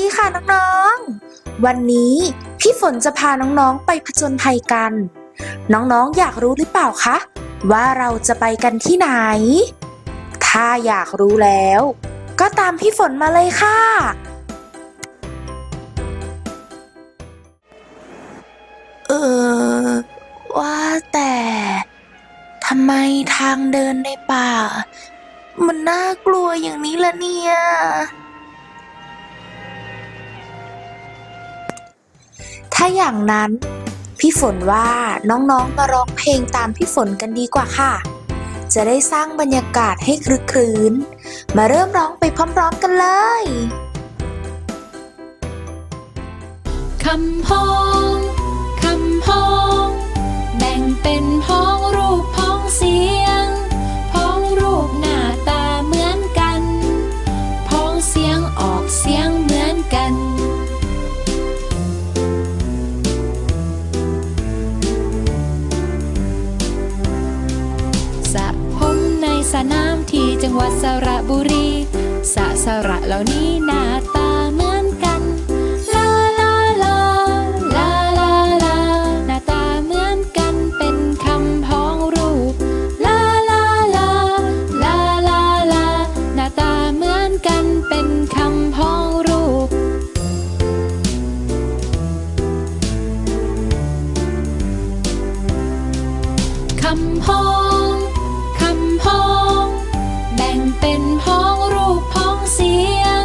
ดีค่ะน้องๆวันนี้พี่ฝนจะพาน้องๆไปผจญภัยกันน้องๆอยากรู้หรือเปล่าคะว่าเราจะไปกันที่ไหนถ้าอยากรู้แล้วก็ตามพี่ฝนมาเลยค่ะว่าแต่ทำไมทางเดินในป่ามันน่ากลัวอย่างนี้ล่ะเนี่ยถ้าอย่างนั้นพี่ฝนว่าน้องๆมาร้องเพลงตามพี่ฝนกันดีกว่าค่ะจะได้สร้างบรรยากาศให้ครึกครื้นมาเริ่มร้องไปพร้อมๆกันเลยคำพ้องคำพ้องแบ่งเป็นพ้องรูปพ้องเสียงพ้องรูปหน้าตาเหมือนกันพ้องเสียงออกเสียงเหมือนกันสระผมในสนามที่จังหวัดสระบุรีสระเหล่านี้หน้าตาเหมือนกันลาลาลาลาลาลาหน้าตาเหมือนกันเป็นคำพ้องรูปลาลาลาลาลาลาหน้าตาเหมือนกันเป็นคำพ้องรูปคำพ้องคำพ้องแบ่งเป็นพ้องรูปพ้องเสียง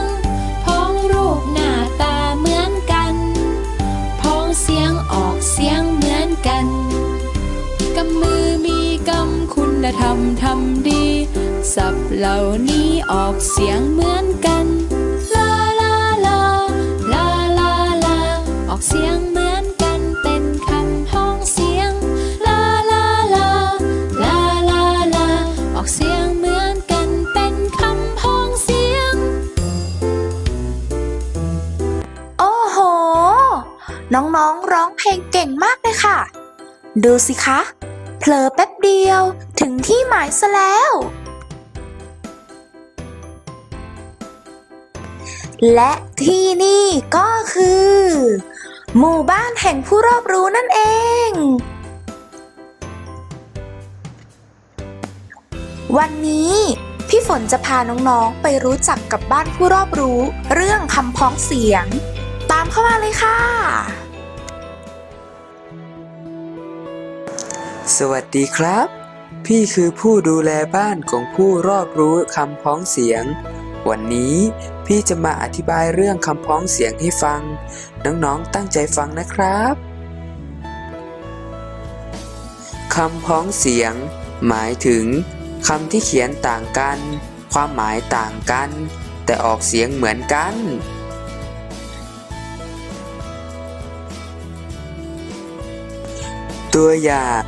พ้องรูปหน้าตาเหมือนกันพ้องเสียงออกเสียงเหมือนกันกำมือมีกำคุณธรรมทำดีศัพท์เหล่านี้ออกเสียงเหมือนกันลาลาลาลาลาลาออกเสียงเหมือนกันเป็นคำพ้องเสียงลาลาลาลาลาลาออกเสียงเหมือนกันเป็นคำพ้องเสียงโอ้โหน้องๆร้องเพลงเก่งมากเลยค่ะดูสิคะเผลอแป๊บเดียวถึงที่หมายซะแล้วและที่นี่ก็คือหมู่บ้านแห่งผู้รอบรู้นั่นเองวันนี้พี่ฝนจะพาน้องๆไปรู้จักกับบ้านผู้รอบรู้เรื่องคำพ้องเสียงตามเข้ามาเลยค่ะสวัสดีครับพี่คือผู้ดูแลบ้านของผู้รอบรู้คำพ้องเสียงวันนี้พี่จะมาอธิบายเรื่องคำพ้องเสียงให้ฟังน้องๆตั้งใจฟังนะครับคำพ้องเสียงหมายถึงคำที่เขียนต่างกันความหมายต่างกันแต่ออกเสียงเหมือนกันตัวอย่าง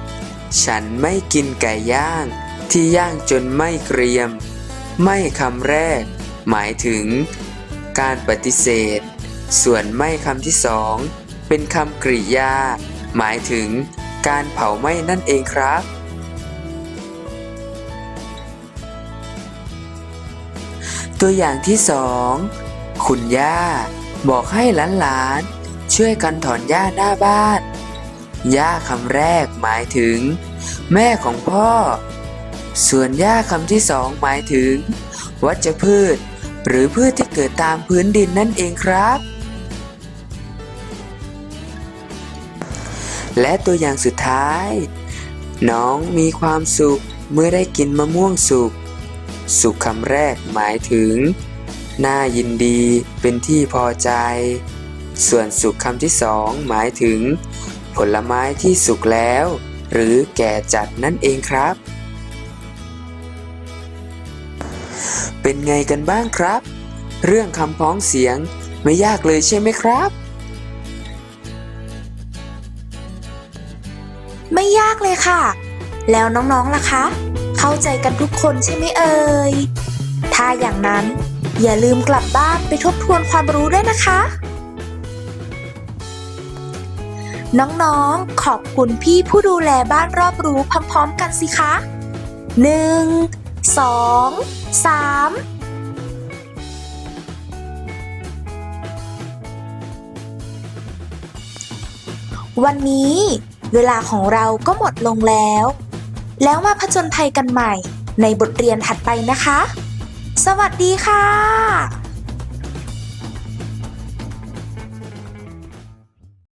ฉันไม่กินไก่ย่างที่ย่างจนไม่เกรียมไม่คำแรกหมายถึงการปฏิเสธส่วนไม่คำที่สองเป็นคำกริยาหมายถึงการเผาไหม้นั่นเองครับตัวอย่างที่สองคุณย่าบอกให้หลานๆช่วยกันถอนหญ้าหน้าบ้านย่าคำแรกหมายถึงแม่ของพ่อส่วนย่าคำที่สองหมายถึงวัชพืชหรือพืชที่เกิดตามพื้นดินนั่นเองครับและตัวอย่างสุดท้ายน้องมีความสุขเมื่อได้กินมะม่วงสุกสุขคำแรกหมายถึงน่ายินดีเป็นที่พอใจส่วนสุขคำที่สองหมายถึงผลไม้ที่สุกแล้วหรือแก่จัดนั่นเองครับเป็นไงกันบ้างครับเรื่องคำพ้องเสียงไม่ยากเลยใช่ไหมครับไม่ยากเลยค่ะแล้วน้องๆล่ะคะเข้าใจกันทุกคนใช่ไหมเอ่ยถ้าอย่างนั้นอย่าลืมกลับบ้านไปทบทวนความรู้ด้วยนะคะน้องๆขอบคุณพี่ผู้ดูแลบ้านรอบรู้พร้อมๆกันสิคะ1 2 3 วันนี้เวลาของเราก็หมดลงแล้วมาผจญภัยกันใหม่ในบทเรียนถัดไปนะคะ สวัสดีค่ะ